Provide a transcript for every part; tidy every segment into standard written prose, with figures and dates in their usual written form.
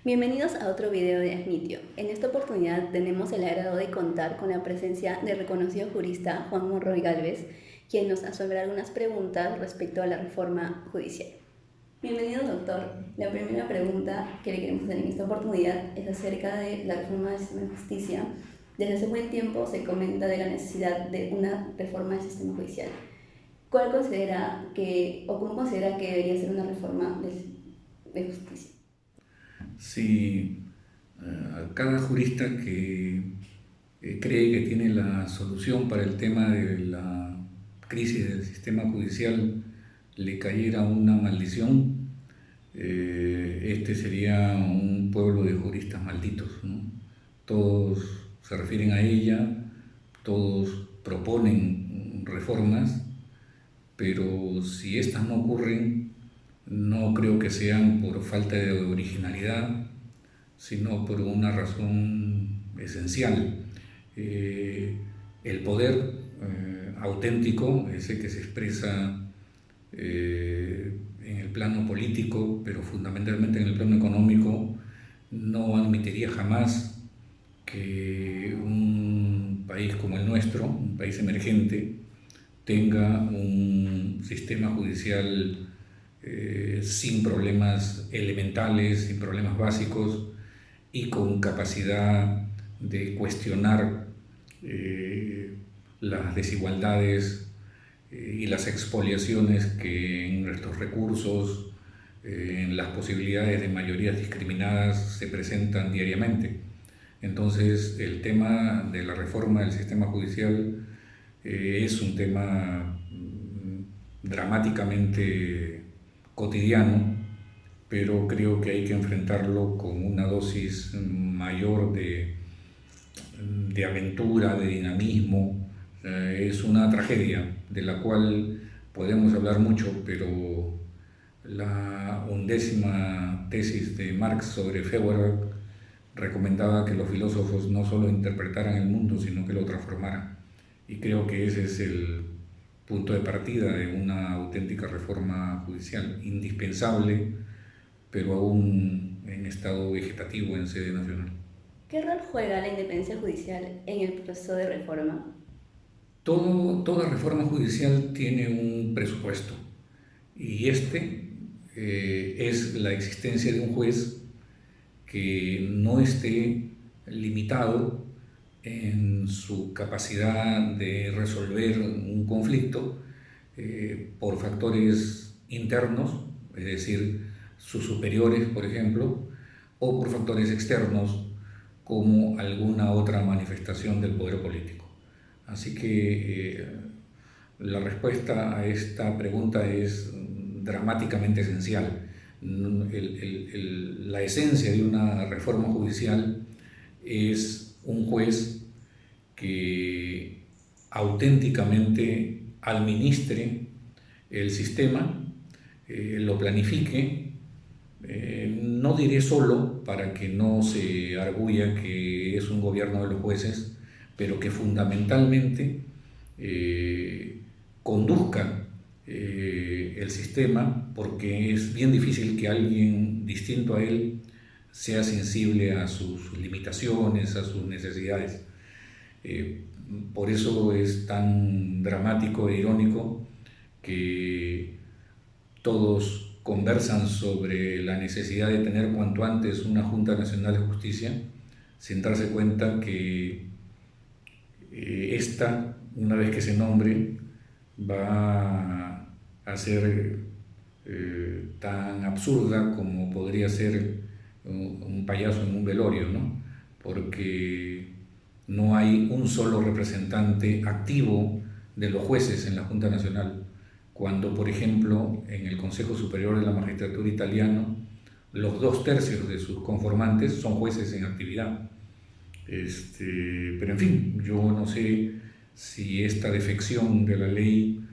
Bienvenidos a otro video de Admitio. En esta oportunidad tenemos el agrado de contar con la presencia del reconocido jurista Juan Monroy Gálvez, quien nos resolverá algunas preguntas respecto a la reforma judicial. Bienvenido, doctor. La primera pregunta que le queremos hacer en esta oportunidad es acerca de la reforma del sistema de justicia. Desde hace buen tiempo se comenta de la necesidad de una reforma del sistema judicial. ¿Cómo considera que debería ser una reforma de justicia? Si cada jurista que cree que tiene la solución para el tema de la crisis del sistema judicial le cayera una maldición, este sería un pueblo de juristas malditos, ¿no? Todos se refieren a ella, todos proponen reformas, pero si estas no ocurren, no creo que sean por falta de originalidad, sino por una razón esencial. El poder auténtico, ese que se expresa en el plano político, pero fundamentalmente en el plano económico, no admitiría jamás que un país como el nuestro, un país emergente, tenga un sistema judicial sin problemas elementales, sin problemas básicos y con capacidad de cuestionar las desigualdades y las expoliaciones que en nuestros recursos, en las posibilidades de mayorías discriminadas se presentan diariamente. Entonces, el tema de la reforma del sistema judicial es un tema dramáticamente cotidiano, pero creo que hay que enfrentarlo con una dosis mayor de aventura, de dinamismo. Es una tragedia de la cual podemos hablar mucho, pero la 11ª tesis de Marx sobre Feuerbach recomendaba que los filósofos no solo interpretaran el mundo, sino que lo transformaran. Y creo que ese es el punto de partida de una auténtica reforma judicial, indispensable, pero aún en estado vegetativo en sede nacional. ¿Qué rol juega la independencia judicial en el proceso de reforma? Toda reforma judicial tiene un presupuesto y es la existencia de un juez que no esté limitado en su capacidad de resolver un conflicto por factores internos, es decir, sus superiores, por ejemplo, o por factores externos, como alguna otra manifestación del poder político. Así que la respuesta a esta pregunta es dramáticamente esencial. La esencia de una reforma judicial es un juez que auténticamente administre el sistema, lo planifique, no diré solo para que no se arguya que es un gobierno de los jueces, pero que fundamentalmente conduzca el sistema, porque es bien difícil que alguien distinto a él sea sensible a sus limitaciones, a sus necesidades. Por eso es tan dramático e irónico que todos conversan sobre la necesidad de tener cuanto antes una Junta Nacional de Justicia, sin darse cuenta que esta, una vez que se nombre, va a ser tan absurda como podría ser un payaso en un velorio, ¿no? Porque no hay un solo representante activo de los jueces en la Junta Nacional, cuando, por ejemplo, en el Consejo Superior de la Magistratura italiano, los 2/3 de sus conformantes son jueces en actividad. Pero en fin, yo no sé si esta defección de la ley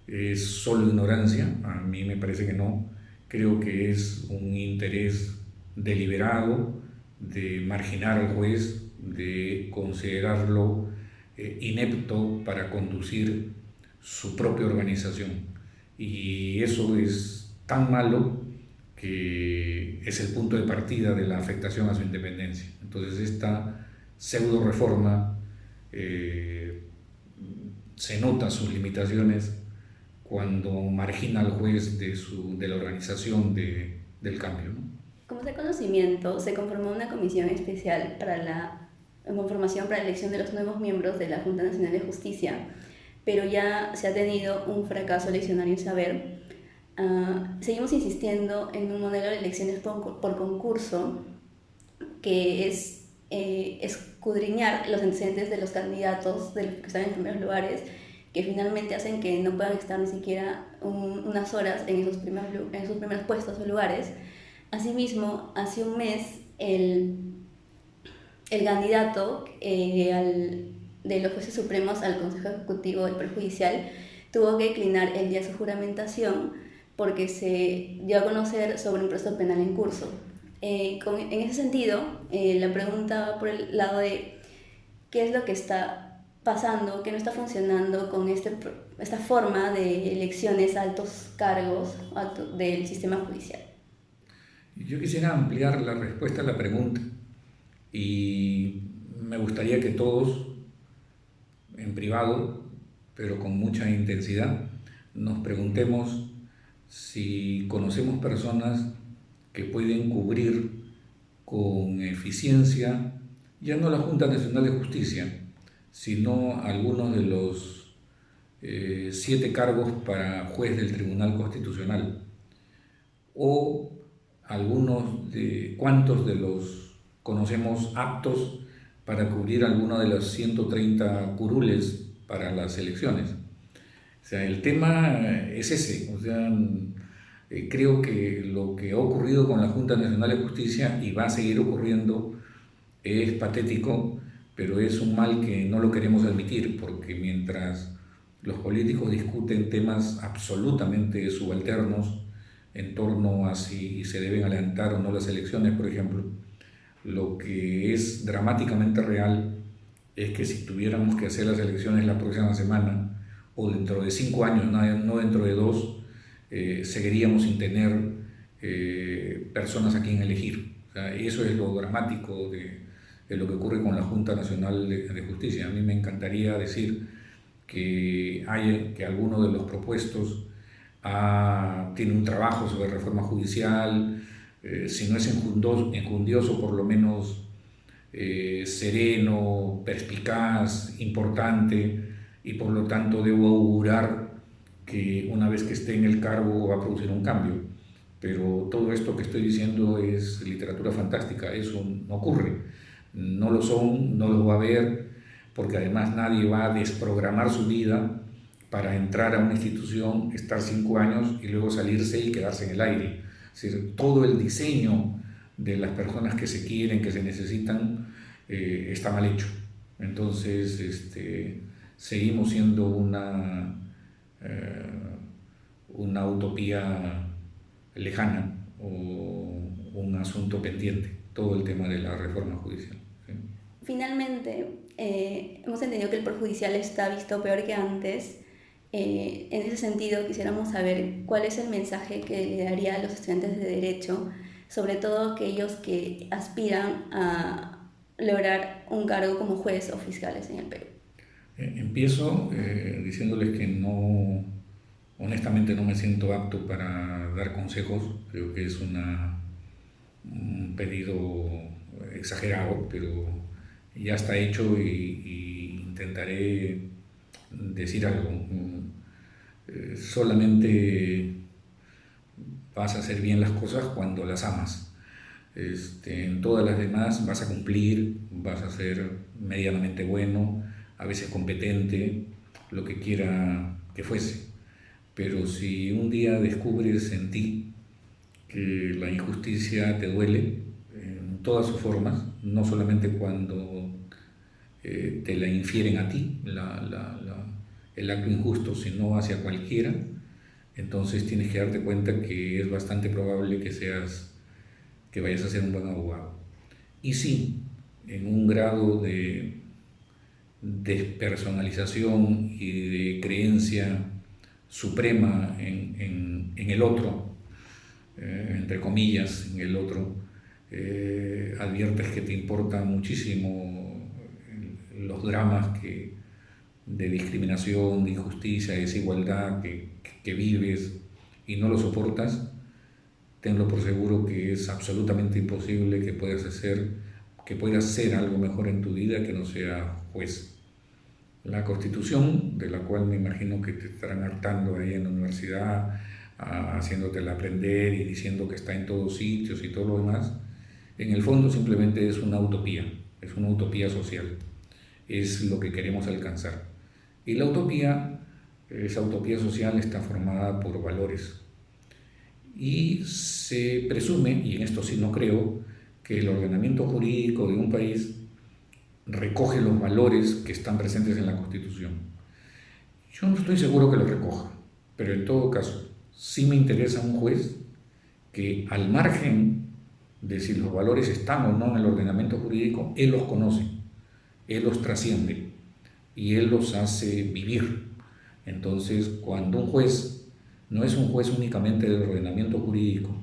es solo ignorancia, a mí me parece que no. Creo que es un interés deliberado de marginar al juez, de considerarlo inepto para conducir su propia organización. Y eso es tan malo que es el punto de partida de la afectación a su independencia. Entonces esta pseudo reforma se nota sus limitaciones cuando margina al juez de la organización del cambio, ¿no? Como de conocimiento, se conformó una comisión especial para la conformación para la elección de los nuevos miembros de la Junta Nacional de Justicia, pero ya se ha tenido un fracaso eleccionario en saber. Seguimos insistiendo en un modelo de elecciones por concurso, que es escudriñar los antecedentes de los candidatos de los que están en primeros lugares, que finalmente hacen que no puedan estar ni siquiera unas horas en esos primeros puestos o lugares. Asimismo, hace un mes el candidato de los jueces supremos al Consejo Ejecutivo del Poder Judicial tuvo que declinar el día de su juramentación porque se dio a conocer sobre un proceso penal en curso. En ese sentido, la pregunta va por el lado de qué es lo que está pasando, qué no está funcionando con esta forma de elecciones a altos cargos del sistema judicial. Yo quisiera ampliar la respuesta a la pregunta y me gustaría que todos, en privado, pero con mucha intensidad, nos preguntemos si conocemos personas que pueden cubrir con eficiencia, ya no la Junta Nacional de Justicia, sino algunos de los 7 cargos para juez del Tribunal Constitucional, o cuántos de los conocemos aptos para cubrir alguno de los 130 curules para las elecciones. O sea, el tema es ese. O sea, creo que lo que ha ocurrido con la Junta Nacional de Justicia y va a seguir ocurriendo es patético, pero es un mal que no lo queremos admitir, porque mientras los políticos discuten temas absolutamente subalternos en torno a si se deben adelantar o no las elecciones, por ejemplo, lo que es dramáticamente real es que si tuviéramos que hacer las elecciones la próxima semana o dentro de 5 años, no dentro de 2, seguiríamos sin tener personas a quien elegir. O sea, eso es lo dramático de lo que ocurre con la Junta Nacional de Justicia. A mí me encantaría decir que alguno de los propuestos tiene un trabajo sobre reforma judicial, si no es enjundioso, por lo menos sereno, perspicaz, importante, y por lo tanto debo augurar que una vez que esté en el cargo va a producir un cambio. Pero todo esto que estoy diciendo es literatura fantástica, eso no ocurre. No lo son, no lo va a haber, porque además nadie va a desprogramar su vida para entrar a una institución, estar 5 años y luego salirse y quedarse en el aire. Es decir, todo el diseño de las personas que se quieren, que se necesitan, está mal hecho. Entonces, seguimos siendo una utopía lejana o un asunto pendiente, todo el tema de la reforma judicial. ¿Sí? Finalmente, hemos entendido que el Poder Judicial está visto peor que antes. En ese sentido, quisiéramos saber cuál es el mensaje que le daría a los estudiantes de Derecho, sobre todo aquellos que aspiran a lograr un cargo como juez o fiscales en el Perú. Empiezo diciéndoles que honestamente no me siento apto para dar consejos. Creo que es un pedido exagerado, pero ya está hecho y intentaré decir algo. Solamente vas a hacer bien las cosas cuando las amas. En todas las demás vas a cumplir, vas a ser medianamente bueno, a veces competente, lo que quiera que fuese. Pero si un día descubres en ti que la injusticia te duele en todas sus formas, no solamente cuando te la infieren a ti, el acto injusto, sino hacia cualquiera, entonces tienes que darte cuenta que es bastante probable que vayas a ser un buen abogado. Y sí, en un grado de despersonalización y de creencia suprema en el otro, entre comillas, en el otro, adviertes que te importa muchísimo los dramas de discriminación, de injusticia, de desigualdad que vives y no lo soportas, tenlo por seguro que es absolutamente imposible que puedas ser algo mejor en tu vida que no sea juez. La Constitución, de la cual me imagino que te estarán hartando ahí en la universidad, haciéndotela aprender y diciendo que está en todos sitios y todo lo demás, en el fondo simplemente es una utopía social, es lo que queremos alcanzar. Y esa utopía social está formada por valores. Y se presume, y en esto sí no creo, que el ordenamiento jurídico de un país recoge los valores que están presentes en la Constitución. Yo no estoy seguro que los recoja, pero en todo caso, sí me interesa un juez que, al margen de si los valores están o no en el ordenamiento jurídico, él los conoce, él los trasciende y él los hace vivir. Entonces, cuando un juez no es un juez únicamente del ordenamiento jurídico,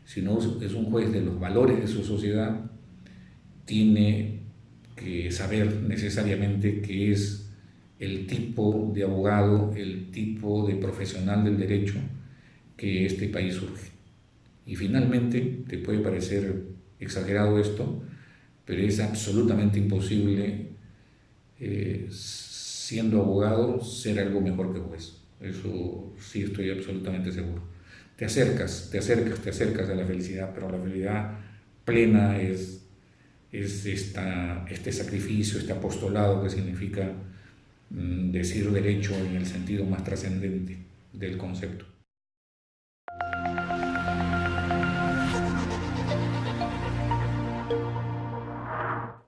sino es un juez de los valores de su sociedad, tiene que saber necesariamente qué es el tipo de abogado, el tipo de profesional del derecho que este país surge. Y finalmente, te puede parecer exagerado esto, pero es absolutamente imposible, siendo abogado, ser algo mejor que juez. Eso sí estoy absolutamente seguro. Te acercas a la felicidad, pero la felicidad plena es este sacrificio, este apostolado que significa decir derecho en el sentido más trascendente del concepto.